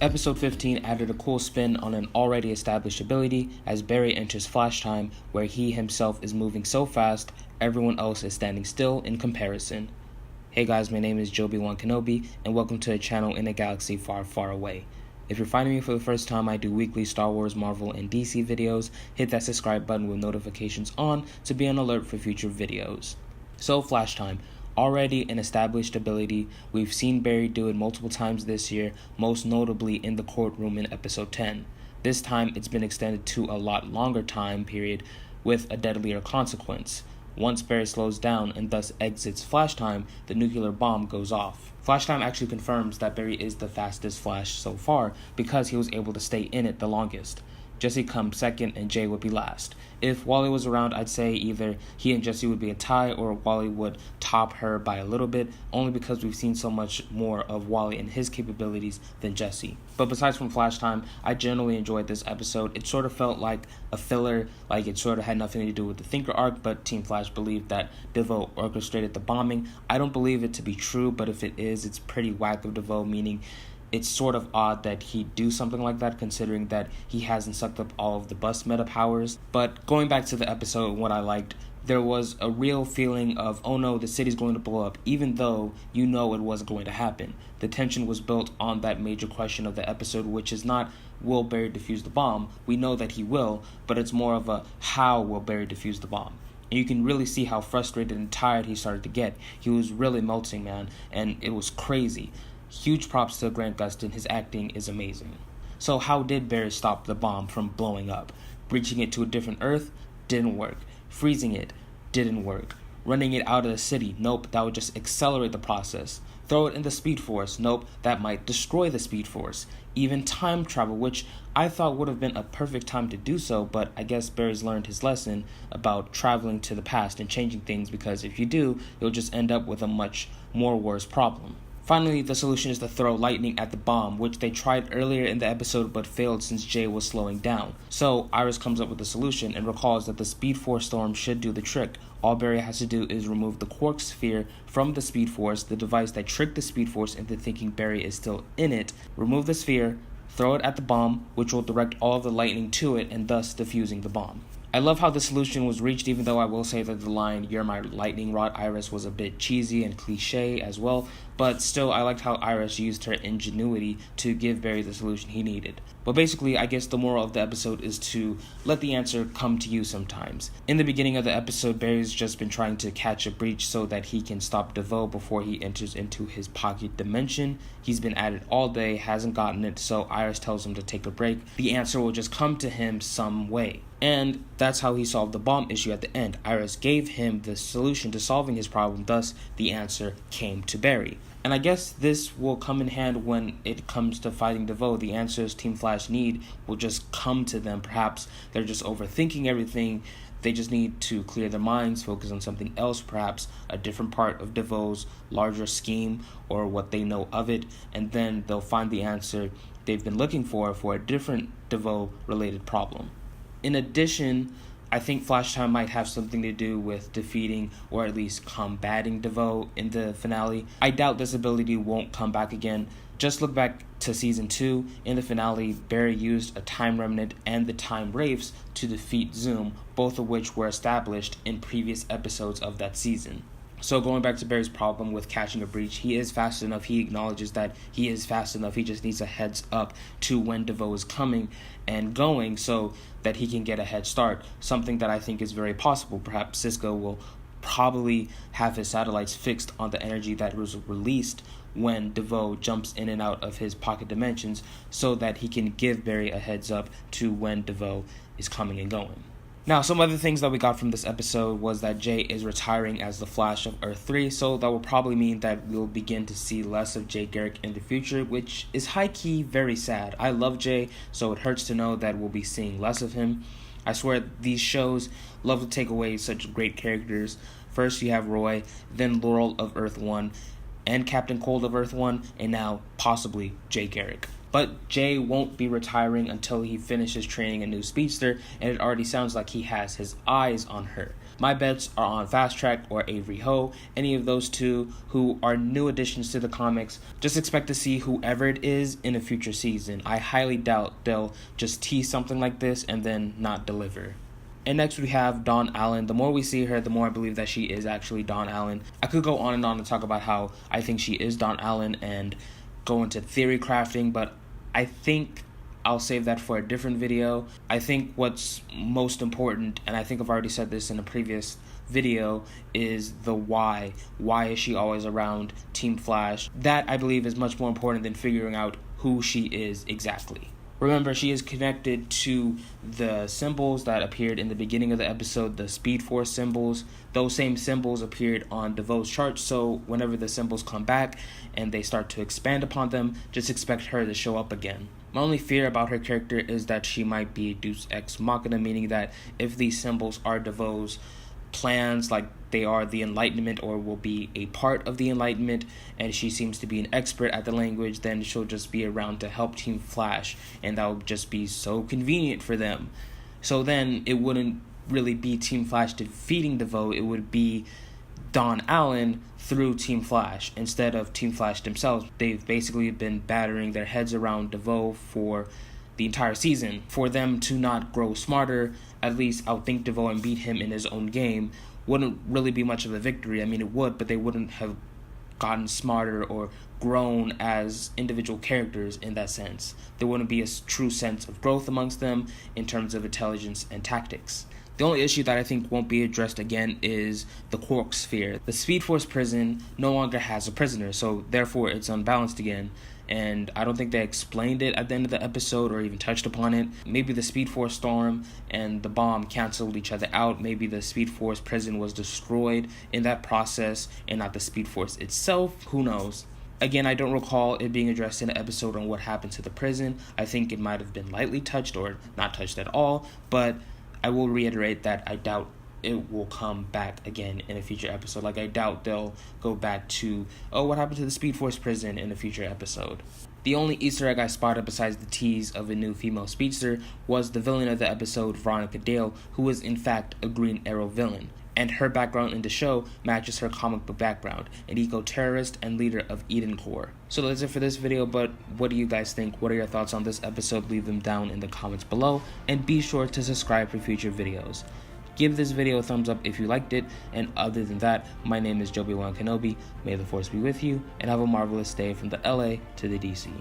Episode 15 added a cool spin on an already established ability as Barry enters Flashtime, where he himself is moving so fast, everyone else is standing still in comparison. Hey guys, my name is Jobi-Wan and welcome to a channel in a galaxy far, far away. If you're finding me for the first time, I do weekly Star Wars, Marvel, and DC videos. Hit that subscribe button with notifications on to be on alert for future videos. So, Flashtime. Already an established ability, we've seen Barry do it multiple times this year, most notably in the courtroom in episode 10. This time it's been extended to a lot longer time period with a deadlier consequence. Once Barry slows down and thus exits Flashtime, the nuclear bomb goes off. Flashtime actually confirms that Barry is the fastest Flash so far because he was able to stay in it the longest. Jesse comes second and Jay would be last. If Wally was around, I'd say either he and Jesse would be a tie or Wally would top her by a little bit, only because we've seen so much more of Wally and his capabilities than Jesse. But besides from Flashtime, I generally enjoyed this episode. It sort of felt like a filler, like it sort of had nothing to do with the Thinker arc, but Team Flash believed that DeVoe orchestrated the bombing. I don't believe it to be true, but if it is, it's pretty whack of DeVoe, meaning it's sort of odd that he'd do something like that considering that he hasn't sucked up all of the bust meta powers. But going back to the episode, what I liked, there was a real feeling of, oh no, the city's going to blow up, even though you know it wasn't going to happen. The tension was built on that major question of the episode, which is not, will Barry defuse the bomb? We know that he will, but it's more of a, how will Barry defuse the bomb? And you can really see how frustrated and tired he started to get. He was really melting, man, and it was crazy. Huge props to Grant Gustin, his acting is amazing. So how did Barry stop the bomb from blowing up? Breaching it to a different Earth? Didn't work. Freezing it? Didn't work. Running it out of the city? Nope, that would just accelerate the process. Throw it in the Speed Force? Nope, that might destroy the Speed Force. Even time travel, which I thought would have been a perfect time to do so, but I guess Barry's learned his lesson about traveling to the past and changing things, because if you do, you'll just end up with a much more worse problem. Finally, the solution is to throw lightning at the bomb, which they tried earlier in the episode but failed since Jay was slowing down. So, Iris comes up with a solution and recalls that the Speed Force storm should do the trick. All Barry has to do is remove the Quark Sphere from the Speed Force, the device that tricked the Speed Force into thinking Barry is still in it, remove the sphere, throw it at the bomb, which will direct all of the lightning to it and thus defusing the bomb. I love how the solution was reached, even though I will say that the line, "You're my lightning rod, Iris," was a bit cheesy and cliche as well, but still I liked how Iris used her ingenuity to give Barry the solution he needed. But basically, I guess the moral of the episode is to let the answer come to you sometimes. In the beginning of the episode, Barry's just been trying to catch a breach so that he can stop DeVoe before he enters into his pocket dimension. He's been at it all day, hasn't gotten it, so Iris tells him to take a break. The answer will just come to him some way. And that's how he solved the bomb issue at the end. Iris gave him the solution to solving his problem, thus the answer came to Barry. And I guess this will come in hand when it comes to fighting DeVoe. The answers Team Flash need will just come to them. Perhaps they're just overthinking everything. They just need to clear their minds, focus on something else, perhaps a different part of DeVoe's larger scheme or what they know of it, and then they'll find the answer they've been looking for a different DeVoe-related problem. In addition, I think Flashtime might have something to do with defeating or at least combating DeVoe in the finale. I doubt this ability won't come back again. Just look back to Season 2. In the finale, Barry used a Time Remnant and the Time Wraiths to defeat Zoom, both of which were established in previous episodes of that season. So going back to Barry's problem with catching a breach, he is fast enough. He acknowledges that he is fast enough. He just needs a heads up to when DeVoe is coming and going so that he can get a head start, something that I think is very possible. Perhaps Cisco will probably have his satellites fixed on the energy that was released when DeVoe jumps in and out of his pocket dimensions so that he can give Barry a heads up to when DeVoe is coming and going. Now, some other things that we got from this episode was that Jay is retiring as the Flash of Earth 3, so that will probably mean that we'll begin to see less of Jay Garrick in the future, which is high-key very sad. I love Jay, so it hurts to know that we'll be seeing less of him. I swear these shows love to take away such great characters. First you have Roy, then Laurel of Earth 1, and Captain Cold of Earth 1, and now possibly Jay Garrick. But Jay won't be retiring until he finishes training a new speedster, and it already sounds like he has his eyes on her. My bets are on Fast Track or Avery Ho, any of those two who are new additions to the comics. Just expect to see whoever it is in a future season. I highly doubt they'll just tease something like this and then not deliver. And next we have Dawn Allen. The more we see her, the more I believe that she is actually Dawn Allen. I could go on and talk about how I think she is Dawn Allen and go into theory crafting, but I think I'll save that for a different video. I think what's most important, and I think I've already said this in a previous video, is the why. Why is she always around Team Flash? That, I believe, is much more important than figuring out who she is exactly. Remember, she is connected to the symbols that appeared in the beginning of the episode, the Speed Force symbols. Those same symbols appeared on DeVoe's chart, so whenever the symbols come back and they start to expand upon them, just expect her to show up again. My only fear about her character is that she might be Deus Ex Machina, meaning that if these symbols are DeVoe's plans, like they are the Enlightenment or will be a part of the Enlightenment, and she seems to be an expert at the language, then she'll just be around to help Team Flash, and that would just be so convenient for them. So then it wouldn't really be Team Flash defeating DeVoe, it would be Dawn Allen through Team Flash instead of Team Flash themselves. They've basically been battering their heads around DeVoe for the entire season. For them to not grow smarter, at least outthink DeVoe and beat him in his own game, wouldn't really be much of a victory. I mean, it would, but they wouldn't have gotten smarter or grown as individual characters in that sense. There wouldn't be a true sense of growth amongst them in terms of intelligence and tactics. The only issue that I think won't be addressed again is the Quark sphere. The Speed Force prison no longer has a prisoner, so therefore it's unbalanced again. And I don't think they explained it at the end of the episode or even touched upon it. Maybe the Speed Force storm and the bomb canceled each other out. Maybe the Speed Force prison was destroyed in that process and not the Speed Force itself. Who knows? Again, I don't recall it being addressed in an episode on what happened to the prison. I think it might have been lightly touched or not touched at all, but I will reiterate that I doubt it will come back again in a future episode. Like, I doubt they'll go back to, oh, what happened to the Speed Force prison in a future episode. The only Easter egg I spotted besides the tease of a new female speedster was the villain of the episode, Veronica Dale, who was in fact a Green Arrow villain. And her background in the show matches her comic book background, an eco-terrorist and leader of Eden Corps. So that's it for this video, but what do you guys think? What are your thoughts on this episode? Leave them down in the comments below, and be sure to subscribe for future videos. Give this video a thumbs up if you liked it, and other than that, my name is Jobi-Wan Kenobi. May the Force be with you, and have a marvelous day from the LA to the DC.